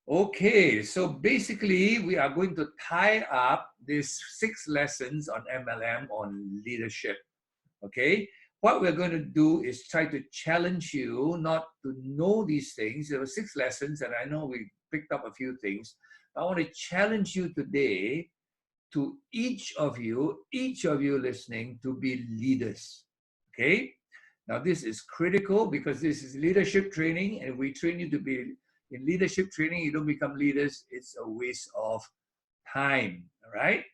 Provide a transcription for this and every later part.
Okay, so basically we are going to tie up these 6 lessons on MLM on leadership. Okay, what we're going to do is try to challenge you not to know these things. There were 6 lessons, and I know we picked up a few things. I want to challenge you today to each of you listening, to be leaders. Okay, now this is critical because this is leadership training, and we train you to be in leadership training. You don't become leaders, it's a waste of time. All right,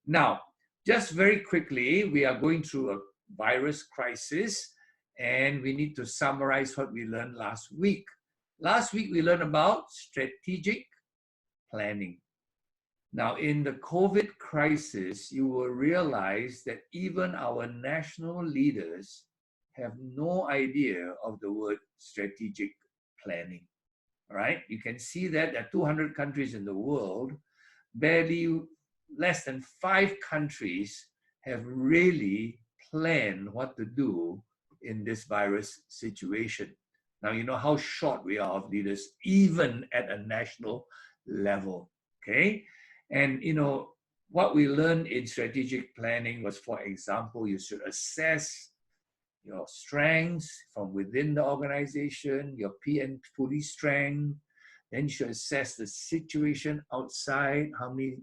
now just very quickly, we are going through a virus crisis, and we need to summarize what we learned last week. Last week we learned about strategic planning. Now, in the COVID crisis, you will realize that even our national leaders have no idea of the word strategic planning. All right? You can see that there are 200 countries in the world. Barely less than 5 countries have really planned what to do in this virus situation. Now, you know how short we are of leaders, even at a national level. Okay? And you know, what we learned in strategic planning was, for example, you should assess your strengths from within the organization, your police strength. Then you should assess the situation outside. How many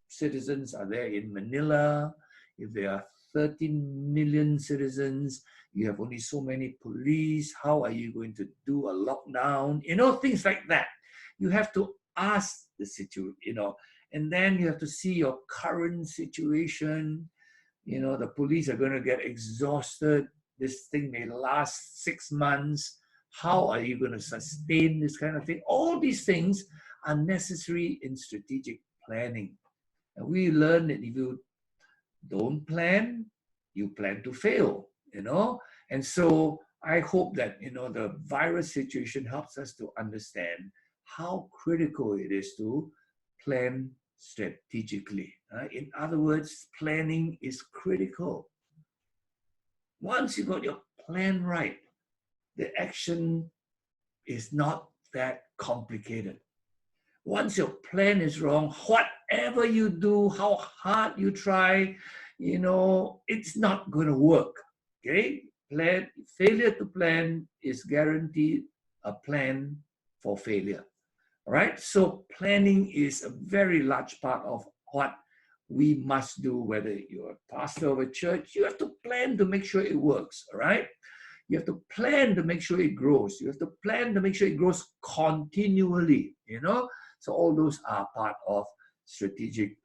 citizens are there in Manila? If there are 13 million citizens, you have only so many police. How are you going to do a lockdown? You know, things like that. You have to ask the situation, you know, and then you have to see your current situation. You know, the police are going to get exhausted. This thing may last 6 months. How are you going to sustain this kind of thing? All these things are necessary in strategic planning. And we learn that if you don't plan, you plan to fail, you know? And so I hope that, you know, the virus situation helps us to understand how critical it is to plan strategically. In other words, planning is critical. Once you got your plan right, the action is not that complicated. Once your plan is wrong, whatever you do, how hard you try, you know, it's not going to work. Okay? Failure to plan is guaranteed a plan for failure. All right? So planning is a very large part of what we must do, whether you're a pastor of a church. You have to plan to make sure it works. All right? You have to plan to make sure it grows. You have to plan to make sure it grows continually, you know? So all those are part of strategic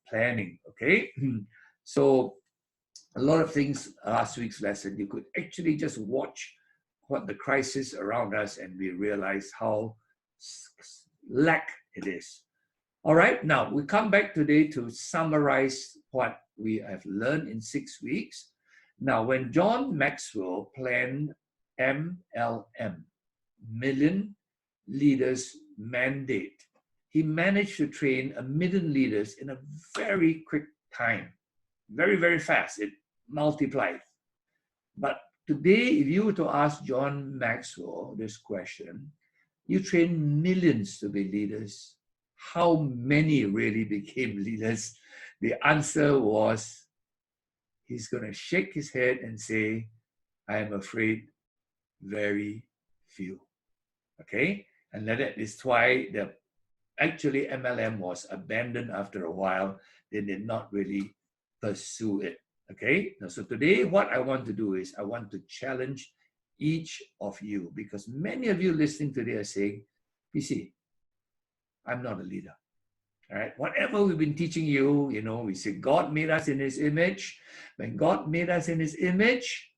planning, okay? So a lot of things, last week's lesson, you could actually just watch what the crisis around us and we realize how lack it is. All right, now we come back today to summarize what we have learned in 6 weeks. Now, when John Maxwell planned MLM, Million Leaders Mandate, he managed to train 1 million leaders in a very quick time. Very, very fast. It multiplied. But today, if you were to ask John Maxwell this question, you train millions to be leaders. How many really became leaders? The answer was, he's going to shake his head and say, I am afraid very few. Okay? And that is why actually MLM was abandoned after a while. They did not really pursue it. Okay? Now, so today what I want to do is I want to challenge each of you, because many of you listening today are saying, PC, I'm not a leader. All right, whatever we've been teaching you, you know, we say God made us in his image. When God made us in his image,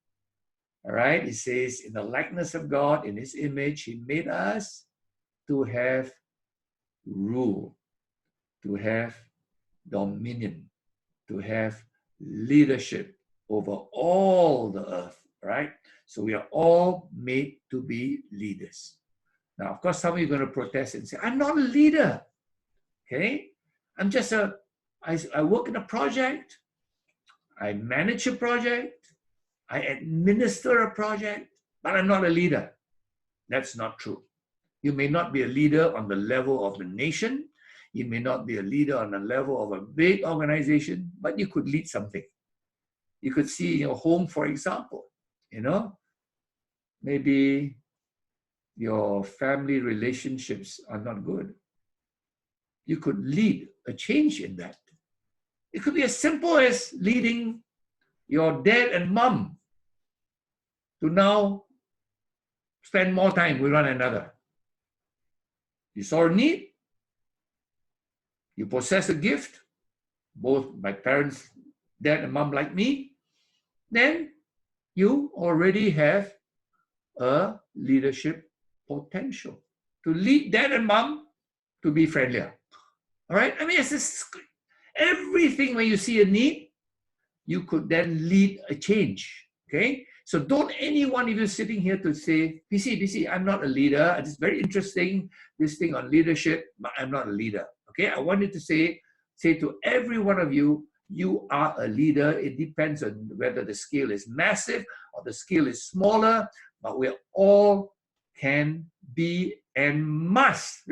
all right, it says in the likeness of God, in his image, he made us to have rule, to have dominion, to have leadership over all the earth, right? So we are all made to be leaders. Now, of course, some of you are going to protest and say, I'm not a leader. Okay, I'm just I work in a project, I manage a project, I administer a project, but I'm not a leader. That's not true. You may not be a leader on the level of the nation. You may not be a leader on the level of a big organization, but you could lead something. You could see in your home, for example, maybe your family relationships are not good. You could lead a change in that. It could be as simple as leading your dad and mom to now spend more time with one another. You saw a need, you possess a gift, both my parents, dad and mom like me, then you already have a leadership potential to lead dad and mom to be friendlier. All right? I mean, it's just everything when you see a need, you could then lead a change. Okay? So don't any one of you sitting here to say, BC, I'm not a leader. It's very interesting, this thing on leadership, but I'm not a leader. Okay? I wanted to say to every one of you, you are a leader. It depends on whether the scale is massive or the scale is smaller, but we all can be and must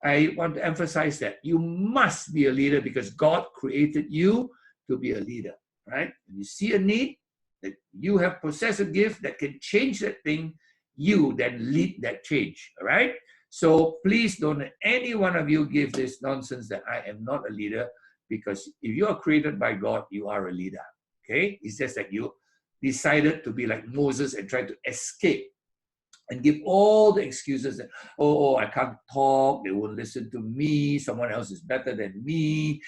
I want to emphasize that you must be a leader because God created you to be a leader, right? When you see a need, that you have possessed a gift that can change that thing, you then lead that change, all right? So please don't any one of you give this nonsense that I am not a leader, because if you are created by God, you are a leader, okay? It's just that you decided to be like Moses and try to escape and give all the excuses that, oh, I can't talk, they won't listen to me, someone else is better than me,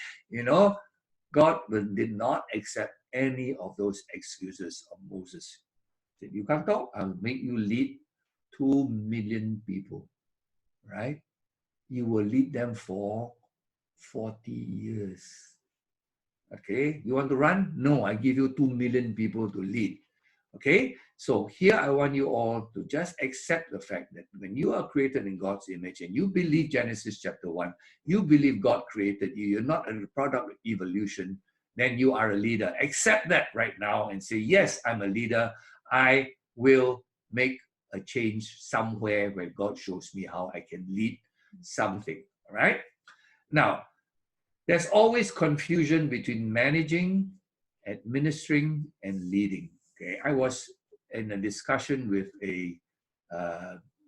God did not accept any of those excuses of Moses. He said, you can't talk, I'll make you lead 2 million people, right? You will lead them for 40 years. Okay, you want to run? No, I give you 2 million people to lead. Okay, so here I want you all to just accept the fact that when you are created in God's image and you believe Genesis chapter 1, you believe God created you, you're not a product of evolution, then you are a leader. Accept that right now and say, yes, I'm a leader. I will make a change somewhere where God shows me how I can lead something. All right? Now, there's always confusion between managing, administering, and leading. Okay, I was in a discussion with a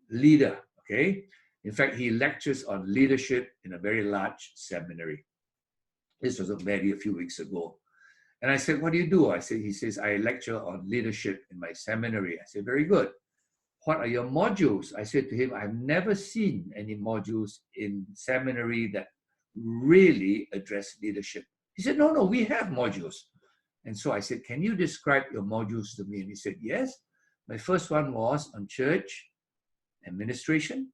leader. Okay, in fact, he lectures on leadership in a very large seminary. This was a few weeks ago, and I said, "What do you do?" He says, "I lecture on leadership in my seminary." I said, "Very good. What are your modules?" I said to him, "I've never seen any modules in seminary that really address leadership." He said, no, we have modules. And so I said, can you describe your modules to me? And he said, yes. My first one was on church administration.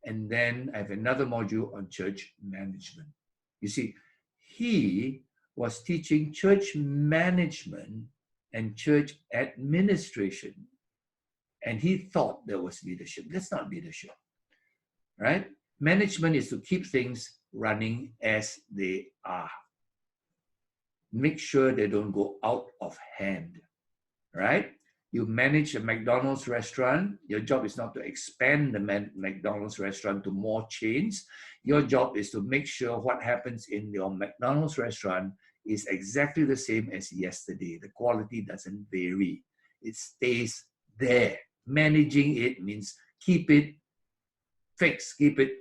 And then I have another module on church management. You see, he was teaching church management and church administration. And he thought there was leadership. That's not leadership, right? Management is to keep things running as they are. Make sure they don't go out of hand, right? You manage a McDonald's restaurant. Your job is not to expand the McDonald's restaurant to more chains. Your job is to make sure what happens in your McDonald's restaurant is exactly the same as yesterday. The quality doesn't vary. It stays there. Managing it means keep it fixed, keep it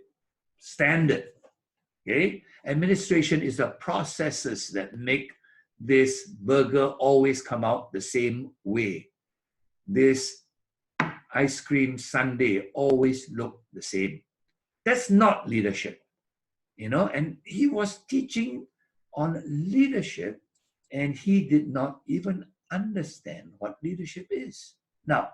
standard. Okay? Administration is the processes that make this burger always come out the same way. This ice cream sundae always look the same. That's not leadership, and he was teaching on leadership and he did not even understand what leadership is. Now,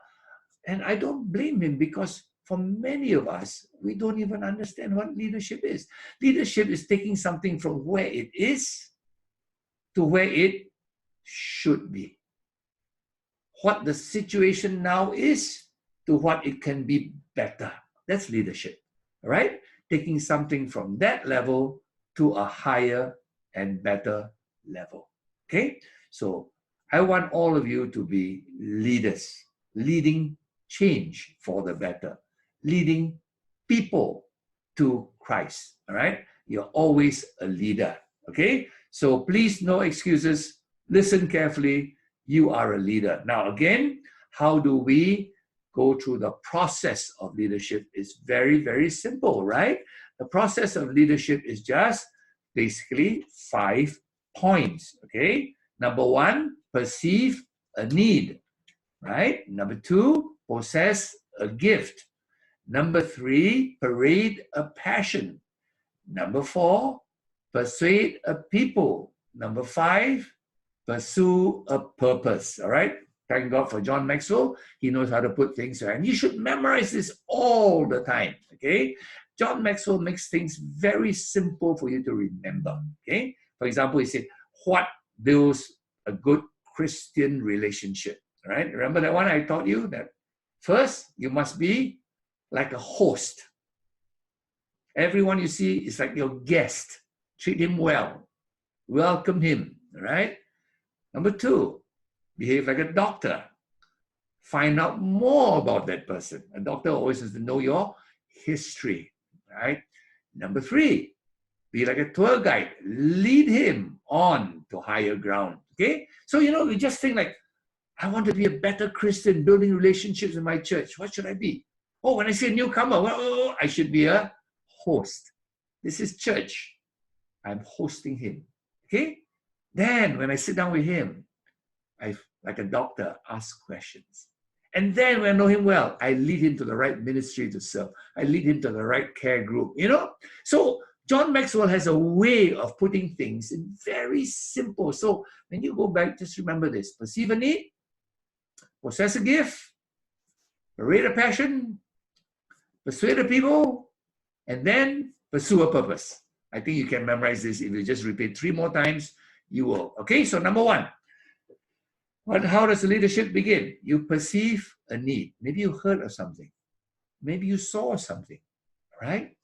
and I don't blame him because for many of us, we don't even understand what leadership is. Leadership is taking something from where it is to where it should be. What the situation now is to what it can be better. That's leadership, right? Taking something from that level to a higher and better level, okay? So I want all of you to be leaders, leading change for the better, leading people to Christ. All right? You're always a leader. Okay? So please, no excuses. Listen carefully. You are a leader. Now, again, how do we go through the process of leadership? Is very, very simple, right? The process of leadership is just basically 5 points. Okay? Number 1, perceive a need. Right? Number 2, possess a gift. Number 3, parade a passion. Number 4, persuade a people. Number 5, pursue a purpose. All right? Thank God for John Maxwell. He knows how to put things right. And you should memorize this all the time. Okay? John Maxwell makes things very simple for you to remember. Okay? For example, he said, what builds a good Christian relationship? All right? Remember that one I taught you? That first, you must be like a host. Everyone you see is like your guest. Treat him well. Welcome him. All right? Number 2, behave like a doctor. Find out more about that person. A doctor always has to know your history. Right? Number 3, be like a tour guide. Lead him on to higher ground. Okay? So, you just think like, I want to be a better Christian, building relationships in my church. What should I be? Oh, when I see a newcomer, I should be a host. This is church. I'm hosting him. Okay? Then when I sit down with him, I, like a doctor, ask questions. And then when I know him well, I lead him to the right ministry to serve. I lead him to the right care group. So John Maxwell has a way of putting things in very simple. So when you go back, just remember this. Perceive a need, possess a gift, parade a passion, persuade the people, and then pursue a purpose. I think you can memorize this. If you just repeat 3 more times, you will. Okay, so number 1. How does leadership begin? You perceive a need. Maybe you heard of something. Maybe you saw something, right?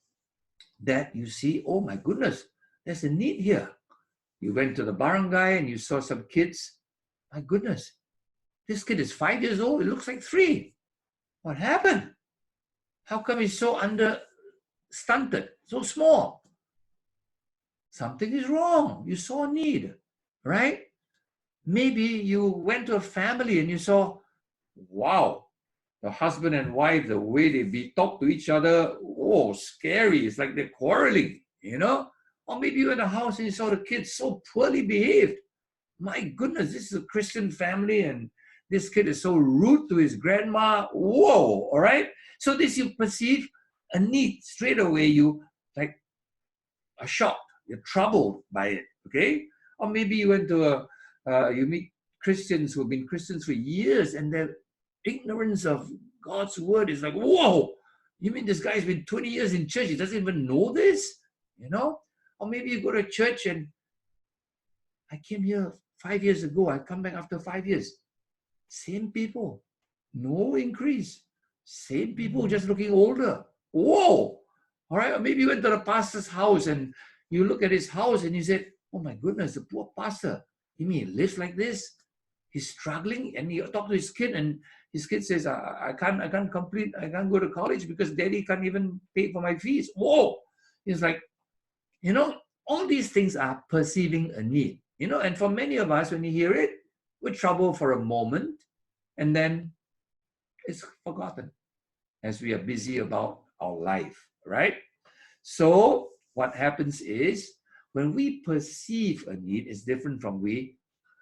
That you see, oh my goodness, there's a need here. You went to the barangay and you saw some kids. My goodness, this kid is 5 years old. It looks like 3. What happened? How come he's so stunted, so small? Something is wrong. You saw a need, right? Maybe you went to a family and you saw, wow, the husband and wife, the way they talk to each other, oh, scary. It's like they're quarreling, Or maybe you were in a house and you saw the kids so poorly behaved. My goodness, this is a Christian family and this kid is so rude to his grandma. Whoa, all right? So this, you perceive a need. Straight away, you like are shocked. You're troubled by it, okay? Or maybe you went to you meet Christians who have been Christians for years and their ignorance of God's word is like, whoa, you mean this guy's been 20 years in church, he doesn't even know this? Or maybe you go to church and I came here 5 years ago, I come back after 5 years. Same people, no increase. Same people, just looking older. Whoa! All right, or maybe you went to the pastor's house and you look at his house and you said, oh my goodness, the poor pastor. You mean he lives like this? He's struggling, and you talk to his kid, and his kid says, I can't go to college because daddy can't even pay for my fees. Whoa! It's like, all these things are perceiving a need. And for many of us, when you hear it, we're troubled for a moment, and then it's forgotten as we are busy about our life, right? So what happens is, when we perceive a need, it's different from we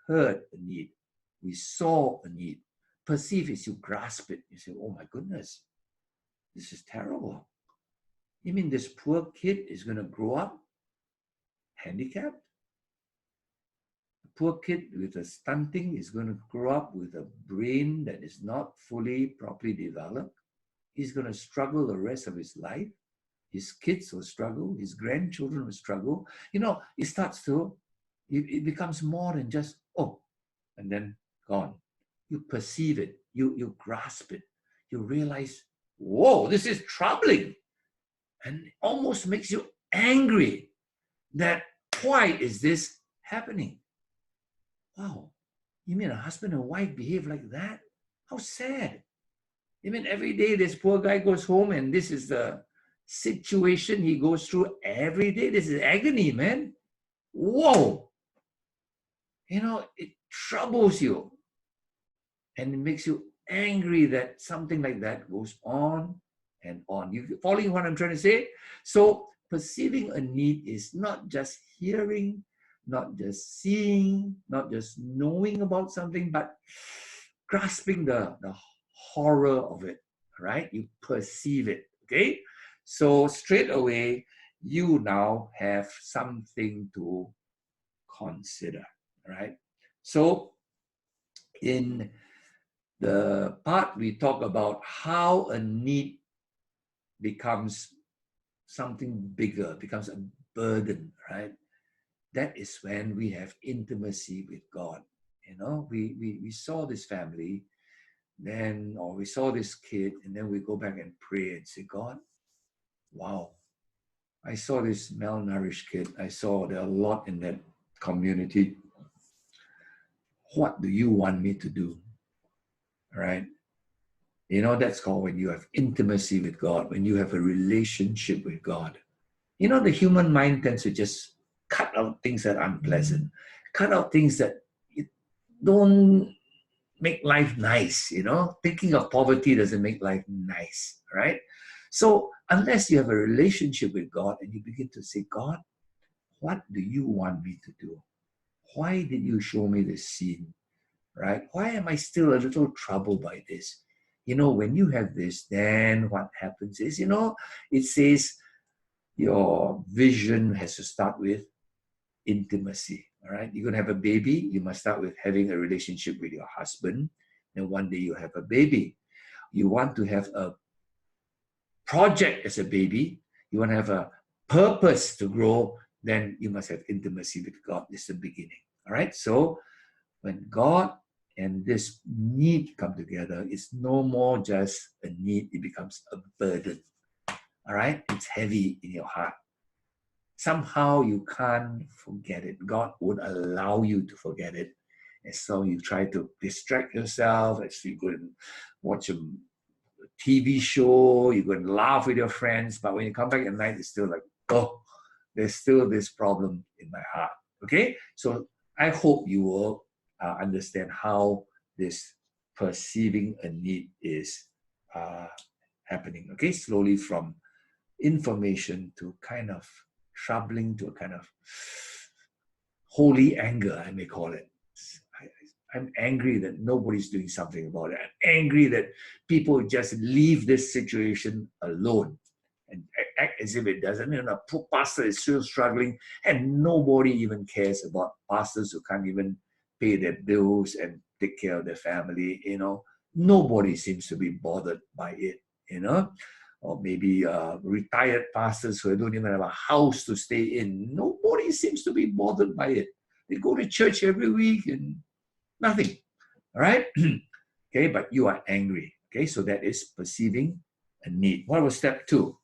heard a need. We saw a need. Perceive is you grasp it. You say, oh my goodness, this is terrible. You mean this poor kid is going to grow up handicapped? A poor kid with a stunting is going to grow up with a brain that is not fully, properly developed. He's going to struggle the rest of his life. His kids will struggle. His grandchildren will struggle. It becomes more than just, oh, and then gone. You perceive it. You grasp it. You realize, whoa, this is troubling. And it almost makes you angry that why is this happening? Wow, you mean a husband and wife behave like that? How sad. I mean, every day this poor guy goes home and this is the situation he goes through every day. This is agony, man. Whoa. You know, it troubles you and it makes you angry that something like that goes on and on. You following what I'm trying to say? So perceiving a need is not just hearing, not just seeing, not just knowing about something, but grasping the horror of it, right? You perceive it, okay? So straight away, you now have something to consider, right? So in the part we talk about how a need becomes something bigger, becomes a burden, right? That is when we have intimacy with God. You know, we saw this family, then, or we saw this kid, and then we go back and pray and say, God, wow, I saw this malnourished kid. I saw there are a lot in that community. What do you want me to do? Right? You know, that's called when you have intimacy with God, when you have a relationship with God. You know, the human mind tends to just cut out things that are unpleasant, cut out things that don't make life nice, you know. Thinking of poverty doesn't make life nice, right? So unless you have a relationship with God and you begin to say, God, what do you want me to do? Why did you show me this scene, right? Why am I still a little troubled by this? You know, when you have this, then what happens is, you know, it says your vision has to start with intimacy, all right? You're going to have a baby, you must start with having a relationship with your husband. Then one day you have a baby. You want to have a project as a baby, you want to have a purpose to grow, then you must have intimacy with God. This is the beginning, all right? So when God and this need come together, it's no more just a need, it becomes a burden, all right? It's heavy in your heart. Somehow you can't forget it. God won't allow you to forget it. And so you try to distract yourself as you go and watch a TV show, you go and laugh with your friends, but when you come back at night, it's still like, oh, there's still this problem in my heart. Okay? So I hope you will understand how this perceiving a need is happening. Okay? Slowly from information to kind of troubling to a kind of holy anger, I may call it. I'm angry that nobody's doing something about it. I'm angry that people just leave this situation alone and act as if it doesn't. You know, poor pastor is still struggling and nobody even cares about pastors who can't even pay their bills and take care of their family, you know. Nobody seems to be bothered by it, you know. Or maybe retired pastors who don't even have a house to stay in. Nobody seems to be bothered by it. They go to church every week and nothing, all right? Okay, but you are angry. Okay, so that is perceiving a need. What was step 2?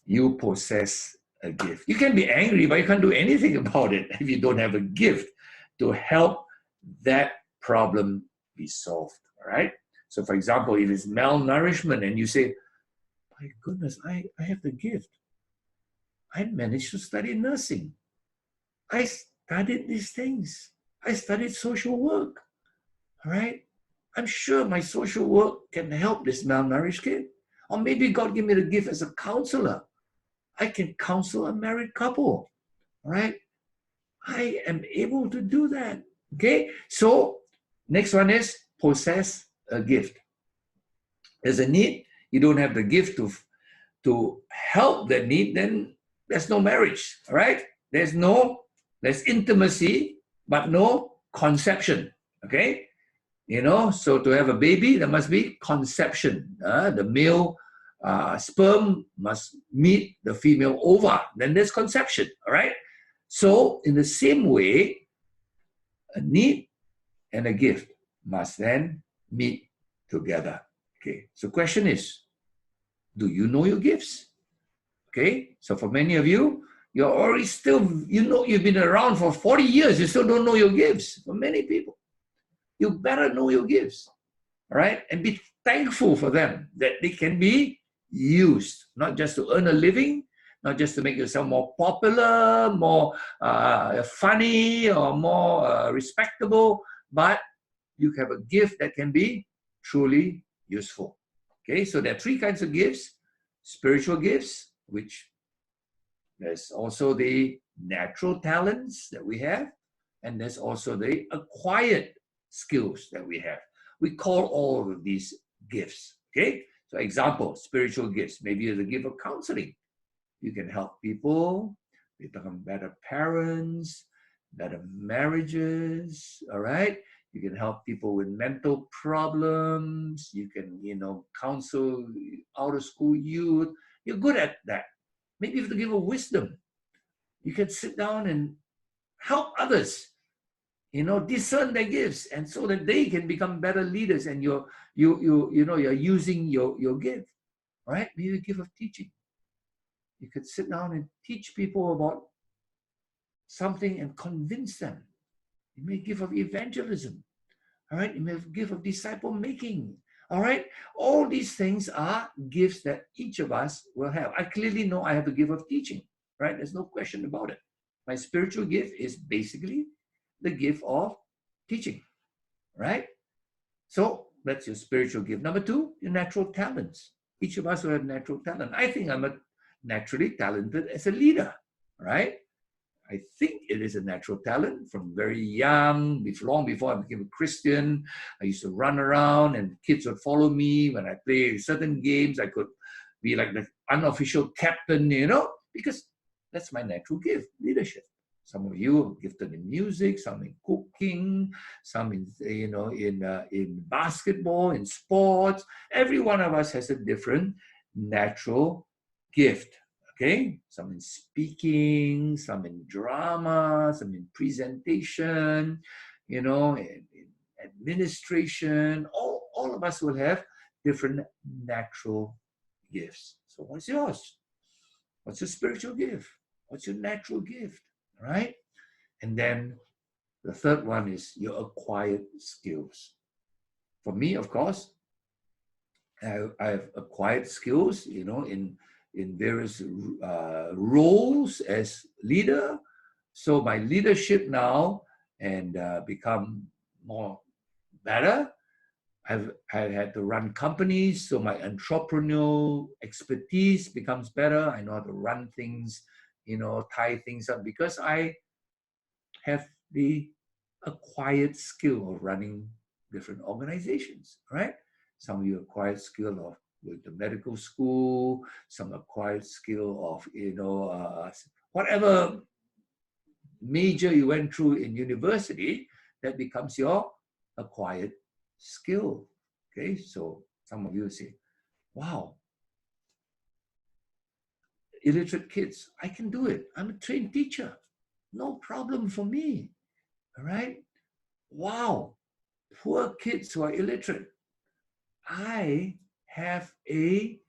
You possess a gift. You can be angry, but you can't do anything about it if you don't have a gift to help that problem be solved, all right? So for example, if it's malnourishment and you say, my goodness, I have the gift. I managed to study nursing. I studied these things. I studied social work, all right? I'm sure my social work can help this malnourished kid. Or maybe God gave me the gift as a counselor. I can counsel a married couple, all right? I am able to do that, okay? So next one is possess a gift. There's a need, you don't have the gift to help that need, then there's no marriage, all right? There's intimacy, but no conception, okay? You know, so to have a baby, there must be conception. The male sperm must meet the female ova, then there's conception, all right? So in the same way, a need and a gift must then meet together, okay? So question is, do you know your gifts? Okay, so for many of you, you're already still, you know, you've been around for 40 years, you still don't know your gifts. For many people, you better know your gifts, all right? And thankful for them that they can be used, not just to earn a living, not just to make yourself more popular, more funny, or more respectable, but you have a gift that can be truly useful. Okay, so there are three kinds of gifts: spiritual gifts, which there's also the natural talents that we have, and there's also the acquired skills that we have. We call all of these gifts. Okay, so example, spiritual gifts. Maybe the gift of counseling. You can help people become better parents, better marriages. All right. You can help people with mental problems. You can, counsel out of school youth. You're good at that. Maybe you have to give a wisdom. You can sit down and help others, discern their gifts, and so that they can become better leaders. And you're using your gift. All right. Maybe a gift of teaching. You could sit down and teach people about something and convince them. You may give of evangelism. All right. You may give of disciple making. All right. All these things are gifts that each of us will have. I clearly know I have a gift of teaching. Right. There's no question about it. My spiritual gift is basically the gift of teaching. Right. So that's your spiritual gift. Number two, your natural talents. Each of us will have natural talent. I think I'm naturally talented as a leader, right? I think it is a natural talent from very young, long before I became a Christian. I used to run around and kids would follow me. When I play certain games, I could be like the unofficial captain, because that's my natural gift, leadership. Some of you are gifted in music, some in cooking, some in in basketball, in sports. Every one of us has a different natural gift. Okay, some in speaking, some in drama, some in presentation, in administration. All of us will have different natural gifts. So what's yours? What's your spiritual gift? What's your natural gift? All right. And then the third one is your acquired skills. For me, of course, I've acquired skills, in various roles as leader. So my leadership now and become more better. I've had to run companies, so my entrepreneurial expertise becomes better. I know how to run things, tie things up, because I have the acquired skill of running different organizations, right? Some of you acquired skill of going to medical school, some acquired skill of, whatever major you went through in university, that becomes your acquired skill. Okay, so some of you say, wow, illiterate kids, I can do it. I'm a trained teacher. No problem for me. All right. Wow, poor kids who are illiterate. I have a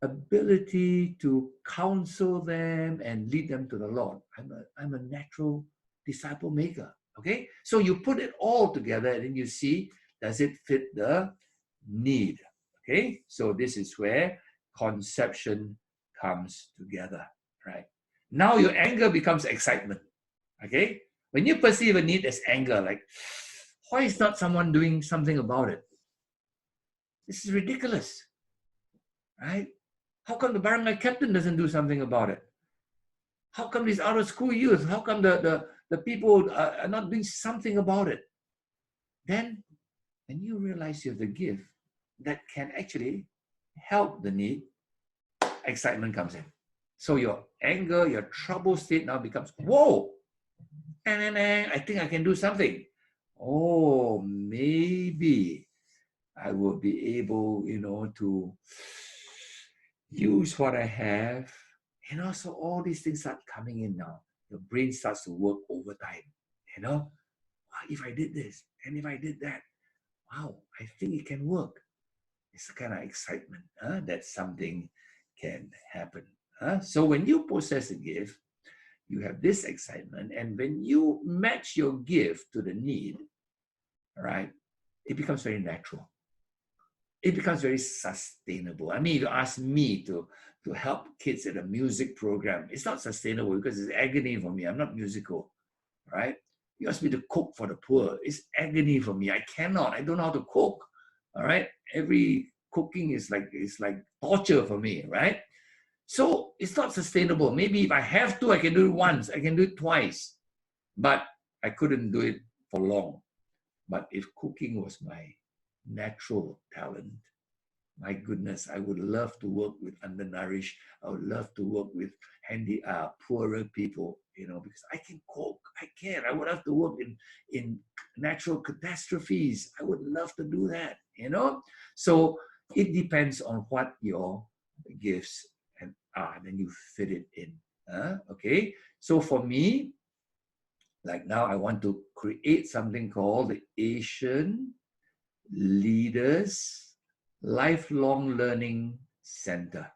ability to counsel them and lead them to the Lord. I'm a natural disciple maker. Okay, so you put it all together and then you see, does it fit the need? Okay, so this is where conception comes together, right? Now your anger becomes excitement. Okay, when you perceive a need as anger, like, why is not someone doing something about it? This is ridiculous, right? How come the barangay captain doesn't do something about it? How come these out of school youth? How come the people are not doing something about it? Then, when you realize you have the gift that can actually help the need, excitement comes in. So your anger, your troubled state now becomes, whoa, I think I can do something. Oh, maybe I will be able, to use what I have. So all these things start coming in now. Your brain starts to work overtime. If I did this and if I did that, wow, I think it can work. It's a kind of excitement that something can happen. So when you possess a gift, you have this excitement. And when you match your gift to the need, right, it becomes very natural. it becomes very sustainable. I mean, if you ask me to help kids at a music program, it's not sustainable because it's agony for me. I'm not musical, right? You ask me to cook for the poor, it's agony for me. I cannot. I don't know how to cook. All right. Every cooking is like torture for me, right? So it's not sustainable. Maybe if I have to, I can do it once, I can do it twice, but I couldn't do it for long. But if cooking was my natural talent, my goodness, I would love to work with undernourished. I would love to work with poorer people, because I can cook. I can. I would have to work in natural catastrophes. I would love to do that, So it depends on what your gifts are. Then you fit it in. Okay. So for me, like now, I want to create something called the Asian Leaders Lifelong Learning Center,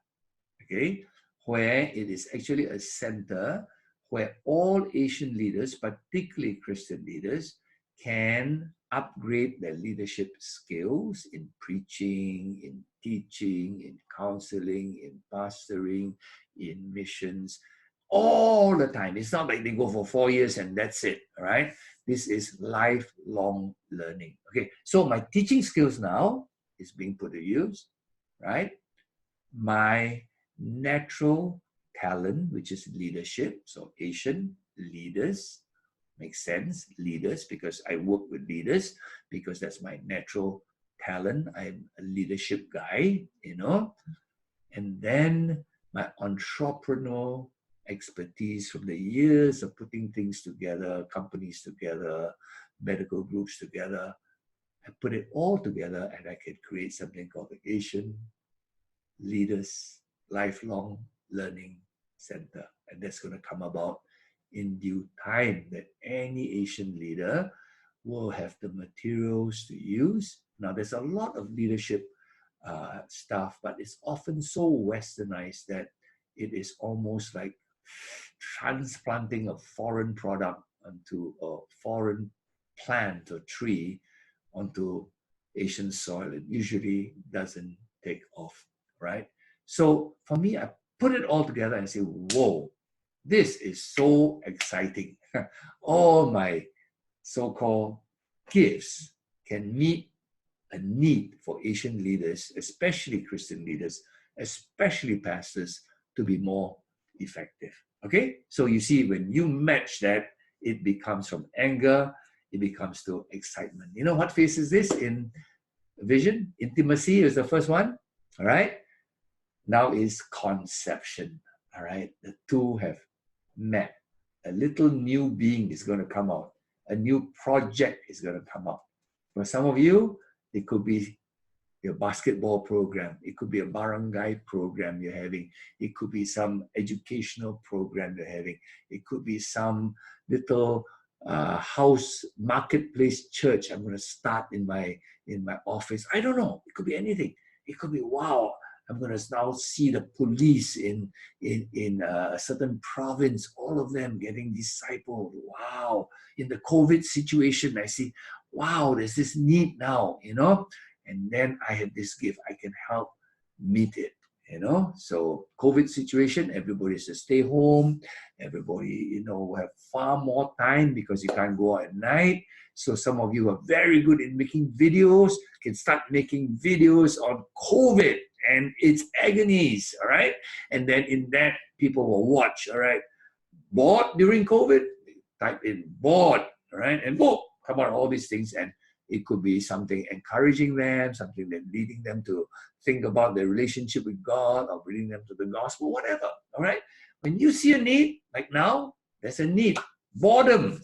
okay, where it is actually a center where all Asian leaders, particularly Christian leaders, can upgrade their leadership skills in preaching, in teaching, in counseling, in pastoring, in missions, all the time. It's not like they go for 4 years and that's it, all right? This is lifelong learning. Okay, so my teaching skills now is being put to use, right? My natural talent, which is leadership, so Asian leaders, makes sense, leaders, because I work with leaders, because that's my natural talent. I'm a leadership guy, and then my entrepreneurial expertise from the years of putting things together, companies together, medical groups together. I put it all together and I could create something called the Asian Leaders Lifelong Learning Center. And that's going to come about in due time, that any Asian leader will have the materials to use. Now, there's a lot of leadership stuff, but it's often so westernized that it is almost like transplanting a foreign product onto a foreign plant or tree onto Asian soil. It usually doesn't take off, right? So for me, I put it all together and say, whoa, this is so exciting. All my so-called gifts can meet a need for Asian leaders, especially Christian leaders, especially pastors, to be more effective. Okay? So you see, when you match that, it becomes from anger, it becomes to excitement. You know what phase is this in vision? Intimacy is the first one. All right? Now is conception. All right? The two have met. A little new being is going to come out. A new project is going to come out. For some of you, it could be your basketball program. It could be a barangay program you're having. It could be some educational program you're having. It could be some little house marketplace church I'm going to start in my office. I don't know. It could be anything. It could be, wow, I'm going to now see the police in a certain province, all of them getting discipled. Wow. In the COVID situation, I see, wow, there's this need now, and then I have this gift. I can help meet it, So COVID situation, everybody has to stay home. Everybody, have far more time because you can't go out at night. So some of you are very good in making videos, can start making videos on COVID and its agonies, all right? And then in that, people will watch, all right? Bored during COVID? Type in bored, all right? And boom, come out all these things, and it could be something encouraging them, something that leading them to think about their relationship with God or bringing them to the gospel, whatever, all right? When you see a need, like now, there's a need. Boredom.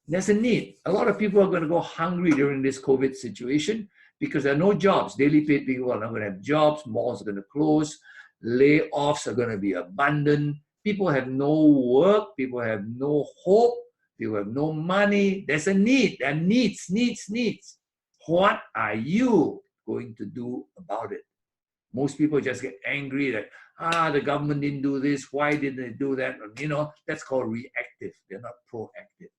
There's a need. A lot of people are going to go hungry during this COVID situation because there are no jobs. Daily paid people are not going to have jobs. Malls are going to close. Layoffs are going to be abundant. People have no work. People have no hope. People have no money. There's a need. There are needs. What are you going to do about it? Most people just get angry that, the government didn't do this. Why didn't they do that? That's called reactive. They're not proactive.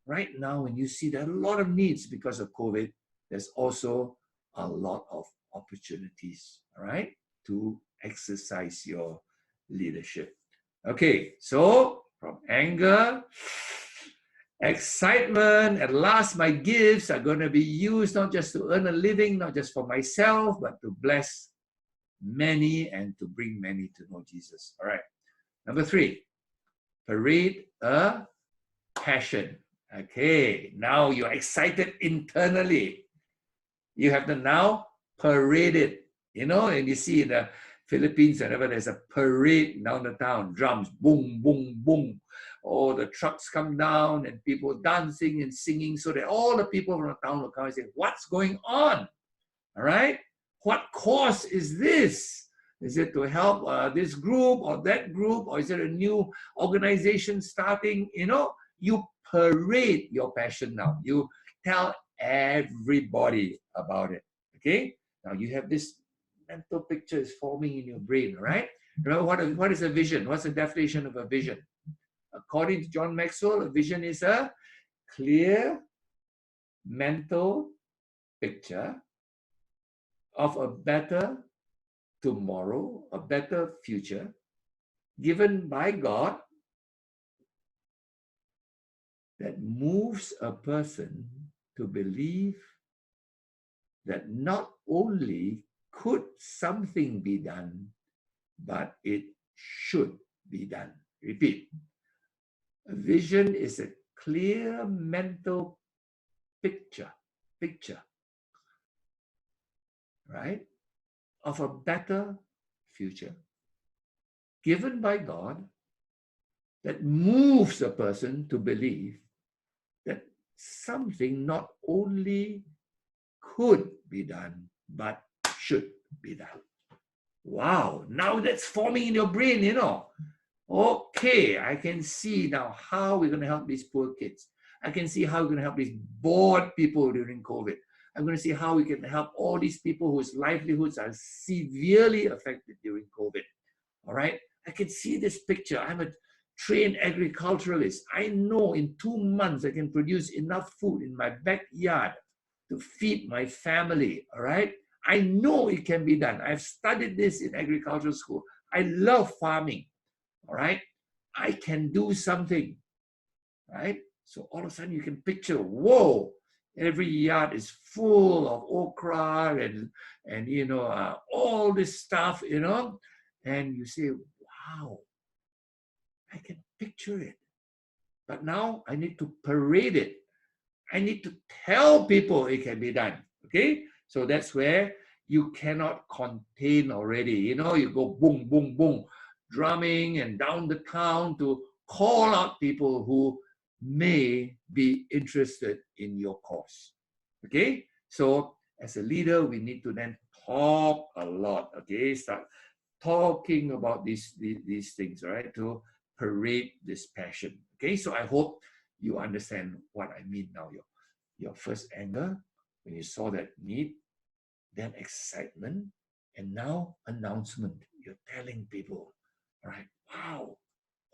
Right now, when you see there are a lot of needs because of COVID, there's also a lot of opportunities, all right, to exercise your leadership. Okay, so from anger, excitement, at last my gifts are going to be used not just to earn a living, not just for myself, but to bless many and to bring many to know Jesus. All right. Number 3, parade a passion. Okay, now you're excited internally. You have to now parade it. You know, and you see in the Philippines, whenever there's a parade down the town, drums, boom, boom, boom. Or the trucks come down and people dancing and singing so that all the people from the town will come and say, what's going on? All right? What cause is this? Is it to help this group or that group? Or is it a new organization starting? You know, you parade your passion now. You tell everybody about it. Okay? Now you have this mental picture is forming in your brain, right? Remember what is a vision? What's the definition of a vision? According to John Maxwell, a vision is a clear mental picture of a better tomorrow, a better future, given by God that moves a person to believe that not only could something be done, but it should be done. Repeat. A vision is a clear mental picture, right, of a better future given by God that moves a person to believe that something not only could be done, but should be done. Wow, now that's forming in your brain, you know. Okay, I can see now how we're going to help these poor kids. I can see how we're going to help these bored people during COVID. I'm going to see how we can help all these people whose livelihoods are severely affected during COVID. All right, I can see this picture. I'm a trained agriculturalist. I know in 2 months I can produce enough food in my backyard to feed my family. All right, I know it can be done. I've studied this in agricultural school. I love farming. All right, I can do something, right? So all of a sudden you can picture, whoa, every yard is full of okra and you know, all this stuff, you know, and you say, wow, I can picture it. But now I need to parade it. I need to tell people it can be done, okay? So that's where you cannot contain already. You know, you go boom, boom, boom, drumming and down the town to call out people who may be interested in your cause. Okay, so as a leader, we need to then talk a lot. Okay, start talking about these things, right, to parade this passion. Okay, so I hope you understand what I mean now. Your first anger, when you saw that need, then excitement, and now announcement. You're telling people, all right, wow,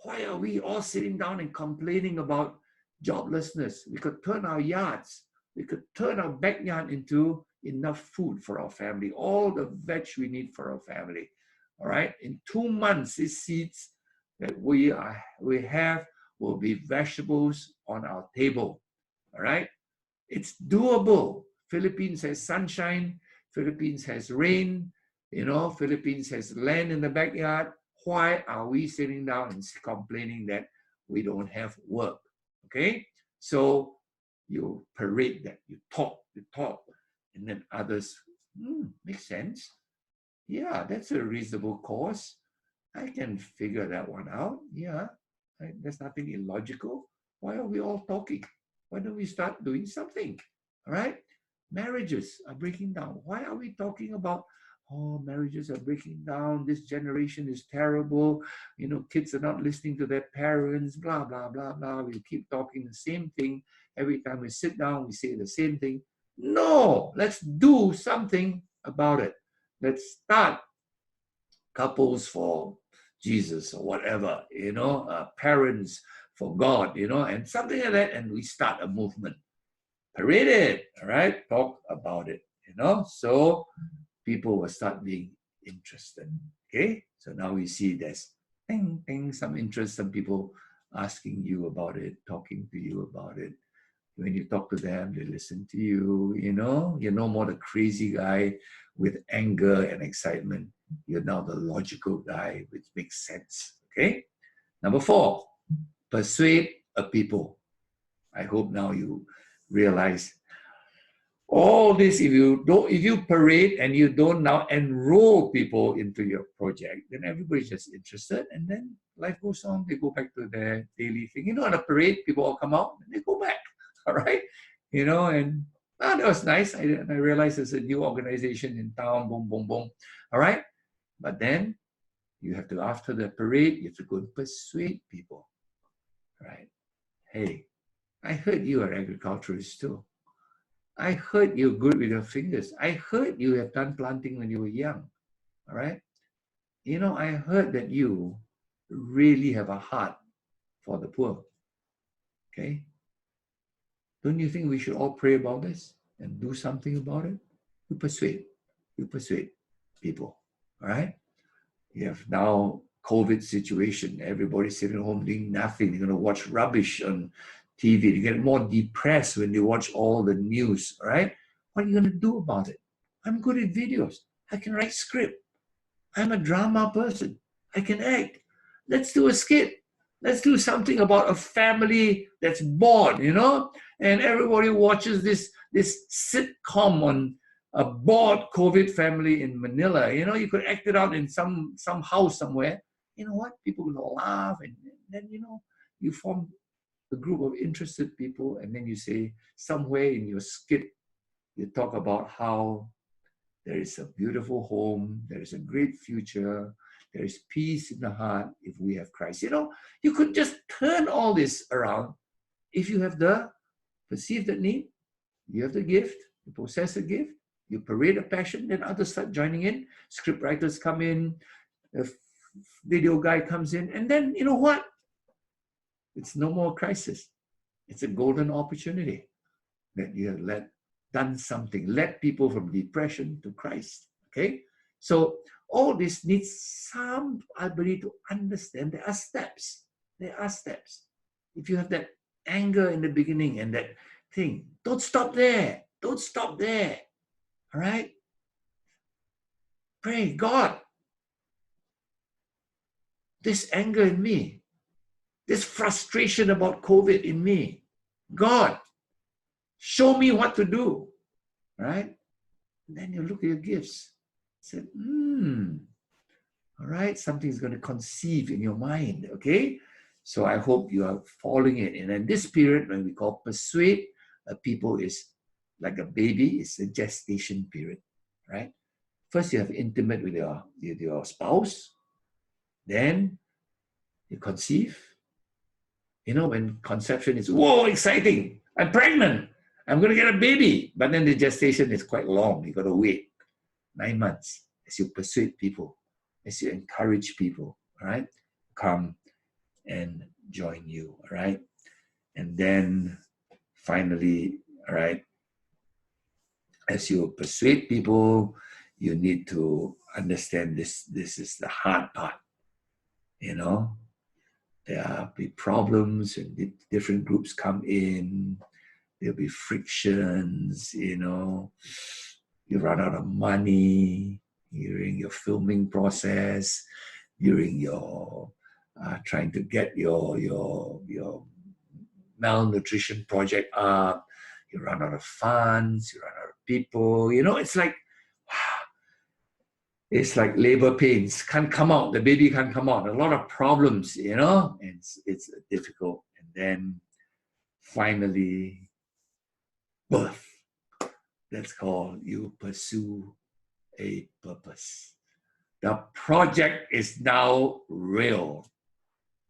why are we all sitting down and complaining about joblessness? We could turn our yards, we could turn our backyard into enough food for our family, all the veg we need for our family. All right, in 2 months, these seeds that we have will be vegetables on our table. All right, it's doable. Philippines has sunshine. Philippines has rain. You know, Philippines has land in the backyard. Why are we sitting down and complaining that we don't have work? Okay, so you parade that, you talk, and then others, makes sense. Yeah, that's a reasonable cause. I can figure that one out. Yeah, there's nothing illogical. Why are we all talking? Why don't we start doing something? All right, marriages are breaking down. Why are we talking about, oh, marriages are breaking down, this generation is terrible, you know, kids are not listening to their parents, blah, blah, blah, blah. We keep talking the same thing. Every time we sit down, we say the same thing. No, let's do something about it. Let's start couples for Jesus or whatever, you know, parents for God, you know, and something like that. And we start a movement. Parade it, all right? Talk about it. you know. So people will start being interested. Okay, so now we see there's some interest, some people asking you about it, talking to you about it. When you talk to them, they listen to you, you know. You're no more the crazy guy with anger and excitement. You're now the logical guy, which makes sense. Okay. Number 4, persuade a people. I hope now you realize all this. If you parade and you don't now enroll people into your project, then everybody's just interested, and then life goes on. They go back to their daily thing. You know, at a parade, people all come out and they go back. All right, you know, and that was nice. I realized there's a new organization in town. Boom, boom, boom. All right, but then you have to, after the parade, you have to go and persuade people. Right? Hey, I heard you are agriculturists too. I heard you're good with your fingers. I heard you have done planting when you were young. All right. You know, I heard that you really have a heart for the poor. Okay. Don't you think we should all pray about this and do something about it? You persuade people. All right. You have now COVID situation. Everybody's sitting at home doing nothing. They're going to watch rubbish on TV. They get more depressed when they watch all the news, all right? What are you going to do about it? I'm good at videos. I can write script. I'm a drama person. I can act. Let's do a skit. Let's do something about a family that's bored, you know? And everybody watches this sitcom on a bored COVID family in Manila. You know, you could act it out in some house somewhere. You know what? People will laugh, and then, you know, you form a group of interested people, and then you say, somewhere in your skit, you talk about how there is a beautiful home, there is a great future, there is peace in the heart if we have Christ. You know, you could just turn all this around if you have the perceived need, you have the gift, you possess a gift, you parade a passion, then others start joining in. Script writers come in, a video guy comes in, and then, you know what? It's no more crisis. It's a golden opportunity that you have done something, led people from depression to Christ. Okay? So all this needs somebody to understand there are steps. There are steps. If you have that anger in the beginning and that thing, don't stop there. Don't stop there. All right? Pray, God, this anger in me, this frustration about COVID in me, God, show me what to do. Right? And then you look at your gifts. Said, all right, something's going to conceive in your mind. Okay? So I hope you are following it. And in this period, when we call persuade, people is like a baby, it's a gestation period. Right? First, you have intimate with your spouse. Then you conceive. You know, when conception is, whoa, exciting. I'm pregnant. I'm going to get a baby. But then the gestation is quite long. You got to wait 9 months as you persuade people, as you encourage people, all right, come and join you, all right? And then finally, all right, as you persuade people, you need to understand this is the hard part, you know? There'll be problems and different groups come in. There'll be frictions, you know. You run out of money during your filming process, during your trying to get your malnutrition project up. You run out of funds. You run out of people. You know, it's like labor pains, can't come out. The baby can't come out. A lot of problems, you know. It's difficult. And then finally, birth. That's called you pursue a purpose. The project is now real.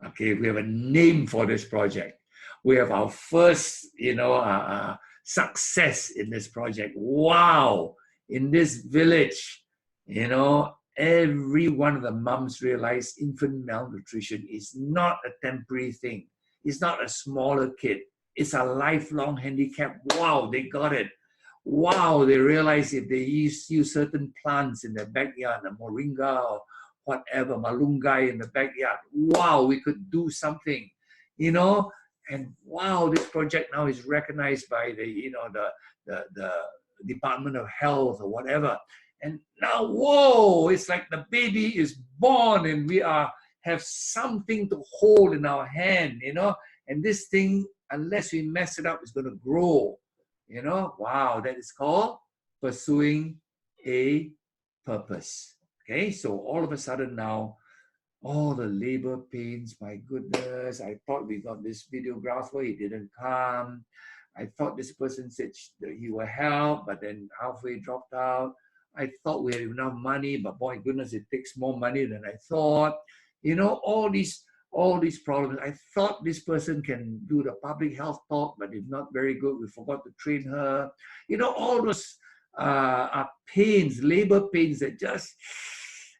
Okay, we have a name for this project. We have our first, success in this project. Wow! In this village, every one of the moms realize infant malnutrition is not a temporary thing. It's not a smaller kid. It's a lifelong handicap. Wow, they got it. wow, they realize if they use certain plants in their backyard, the moringa or whatever, malungai in the backyard, wow, we could do something, you know. And wow, this project now is recognized by the, you know, the Department of Health or whatever. And now, whoa, it's like the baby is born and we have something to hold in our hand, you know. And this thing, unless we mess it up, is going to grow, you know. Wow, that is called pursuing a purpose. Okay, so all of a sudden now, all the labor pains, my goodness, I thought we got this videographer, he didn't come. I thought this person said that he will help, but then halfway dropped out. I thought we had enough money, but boy, goodness, it takes more money than I thought. You know, all these problems. I thought this person can do the public health talk, but it's not very good. We forgot to train her. You know, all those are pains, labor pains that just,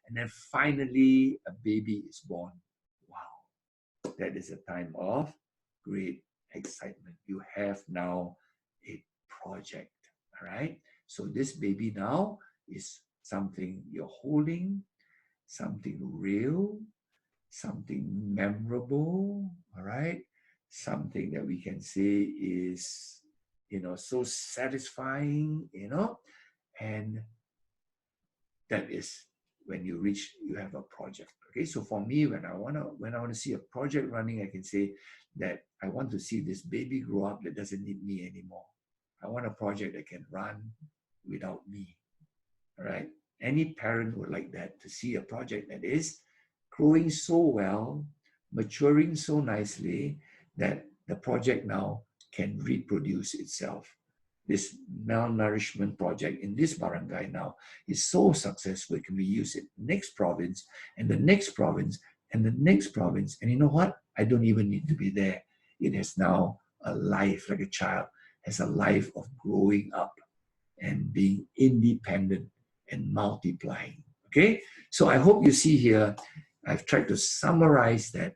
and then finally a baby is born. Wow, that is a time of great excitement. You have now a project, all right? So this baby now is something you're holding, something real, something memorable, all right? Something that we can say is, you know, so satisfying, you know, and that is when you have a project. Okay, so for me, when I want to see a project running, I can say that I want to see this baby grow up that doesn't need me anymore. I want a project that can run without me. All right. Any parent would like that, to see a project that is growing so well, maturing so nicely that the project now can reproduce itself. This malnourishment project in this barangay now is so successful, can we use it next province and the next province and the next province? And you know what? I don't even need to be there. It has now a life, like a child has a life of growing up and being independent and multiplying. Okay, so I hope you see here, I've tried to summarize that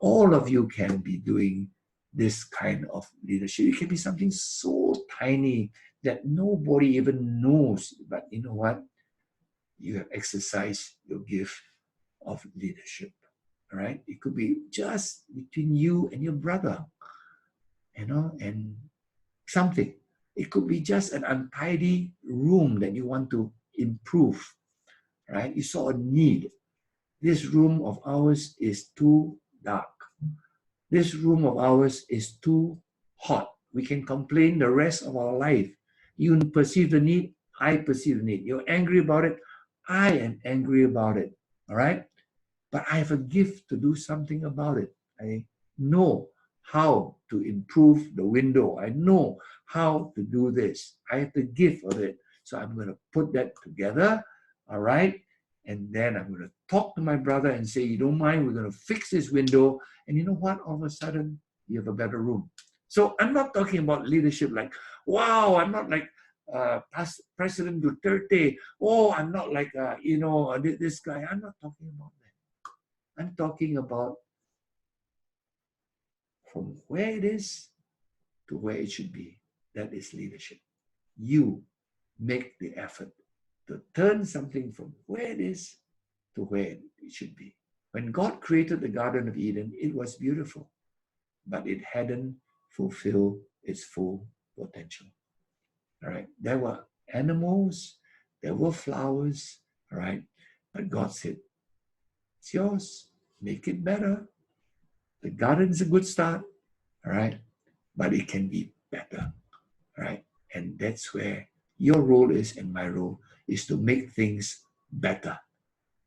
all of you can be doing this kind of leadership. It can be something so tiny that nobody even knows, but you know what? You have exercised your gift of leadership. All right, it could be just between you and your brother, you know, and something. It could be just an untidy room that you want to improve, right? You saw a need. This room of ours is too dark. This room of ours is too hot. We can complain the rest of our life. You perceive the need, I perceive the need. You're angry about it, I am angry about it. All right? But I have a gift to do something about it. I know how to improve the window. I know how to do this. I have the gift of it. So I'm going to put that together. All right? And then I'm going to talk to my brother and say, you don't mind, we're going to fix this window. And you know what? All of a sudden, you have a better room. So I'm not talking about leadership like, wow, I'm not like President Duterte. Oh, I'm not like, this guy. I'm not talking about that. I'm talking about from where it is to where it should be. That is leadership. You make the effort to turn something from where it is to where it should be. When God created the Garden of Eden, it was beautiful, but it hadn't fulfilled its full potential. All right. There were animals, there were flowers, all right. But God said, it's yours, make it better. The garden's a good start, all right, but it can be better, all right? And that's where your role is and my role is to make things better,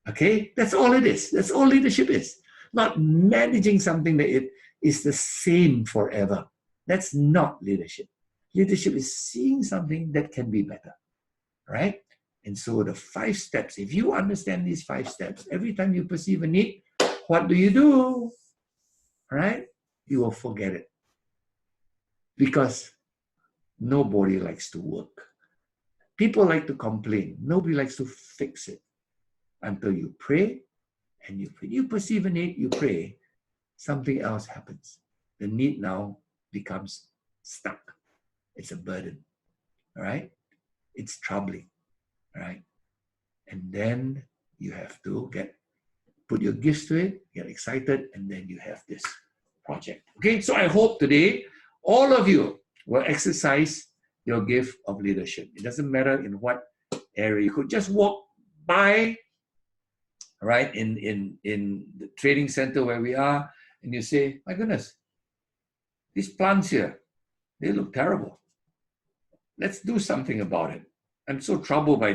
okay? That's all it is. That's all leadership is. Not managing something that it is the same forever. That's not leadership. Leadership is seeing something that can be better, right? And so the 5 steps, if you understand these 5 steps, every time you perceive a need, what do? Right? You will forget it. Because nobody likes to work. People like to complain. Nobody likes to fix it. Until you pray and you perceive a need, you pray, something else happens. The need now becomes stuck. It's a burden. all right, it's troubling, right? And then you have to put your gifts to it, get excited, and then you have this project. Okay, so I hope today all of you will exercise your gift of leadership. It doesn't matter in what area. You could just walk by, right, in the training center where we are, and you say, my goodness, these plants here, they look terrible. Let's do something about it. I'm so troubled by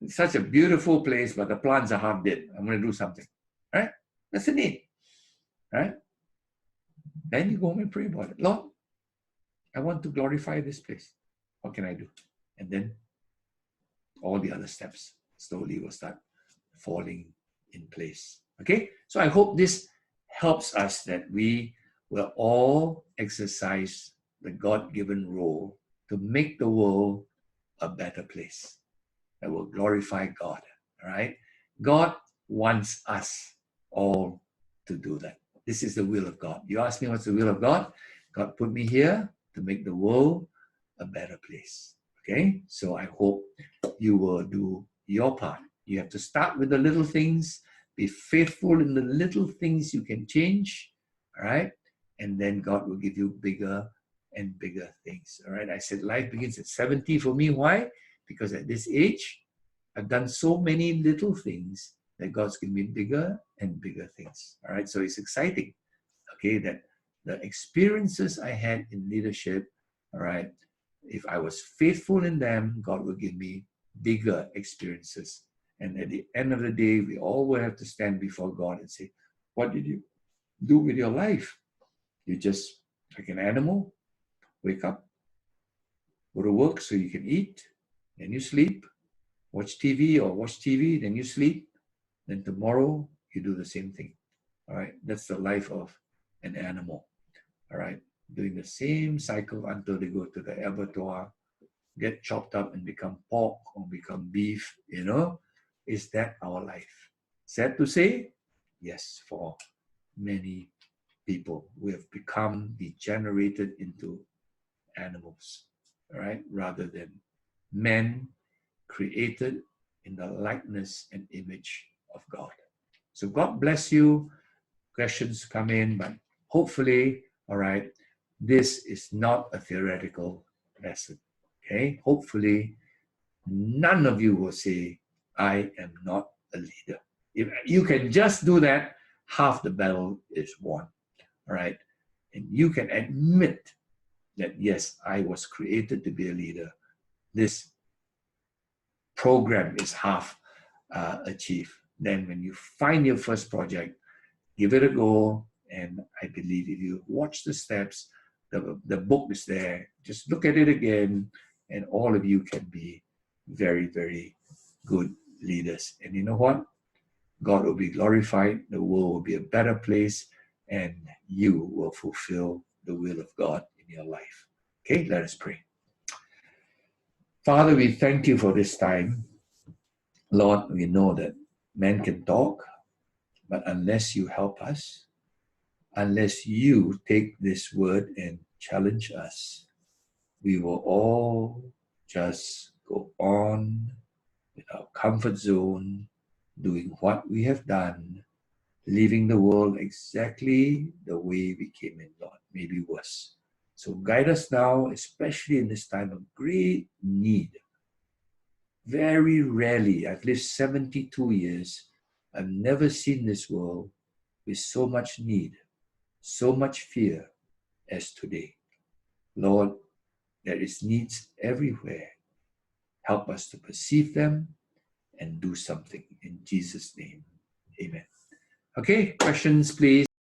it's such a beautiful place, but the plants are half dead. I'm going to do something, right? That's the need, right? Then you go home and pray about it. Lord, I want to glorify this place. What can I do? And then all the other steps slowly will start falling in place. Okay? So I hope this helps us that we will all exercise the God-given role to make the world a better place that will glorify God. All right? God wants us all to do that. This is the will of God. You ask me what's the will of God? God put me here to make the world a better place. Okay? So I hope you will do your part. You have to start with the little things. Be faithful in the little things you can change. All right? And then God will give you bigger and bigger things. All right? I said life begins at 70 for me. Why? Because at this age, I've done so many little things that God's given me bigger and bigger things. All right? So it's exciting. Okay? That the experiences I had in leadership, all right, if I was faithful in them, God will give me bigger experiences. And at the end of the day, we all will have to stand before God and say, what did you do with your life? You just, like an animal, wake up, go to work so you can eat, then you sleep, watch TV, then you sleep, then tomorrow you do the same thing. All right, that's the life of an animal. All right, doing the same cycle until they go to the abattoir, get chopped up and become pork or become beef, you know. Is that our life? Sad to say, yes, for many people, we have become degenerated into animals, all right, rather than men created in the likeness and image of God. So God bless you. Questions come in, but hopefully, all right, this is not a theoretical lesson. Okay, hopefully none of you will say, I am not a leader. If you can just do that, half the battle is won. All right, and you can admit that, yes, I was created to be a leader. This program is half achieved. Then when you find your first project, give it a go. And I believe if you watch the steps, the book is there. Just look at it again, and all of you can be very, very good leaders. And you know what? God will be glorified. The world will be a better place, and you will fulfill the will of God in your life. Okay, let us pray. Father, we thank you for this time. Lord, we know that men can talk, but unless you help us, unless you take this word and challenge us, we will all just go on with our comfort zone, doing what we have done, leaving the world exactly the way we came in, Lord, maybe worse. So guide us now, especially in this time of great need. Very rarely, I've lived 72 years, I've never seen this world with so much need, so much fear as today. Lord, there is needs everywhere. Help us to perceive them and do something. In Jesus' name, amen. Okay, questions, please.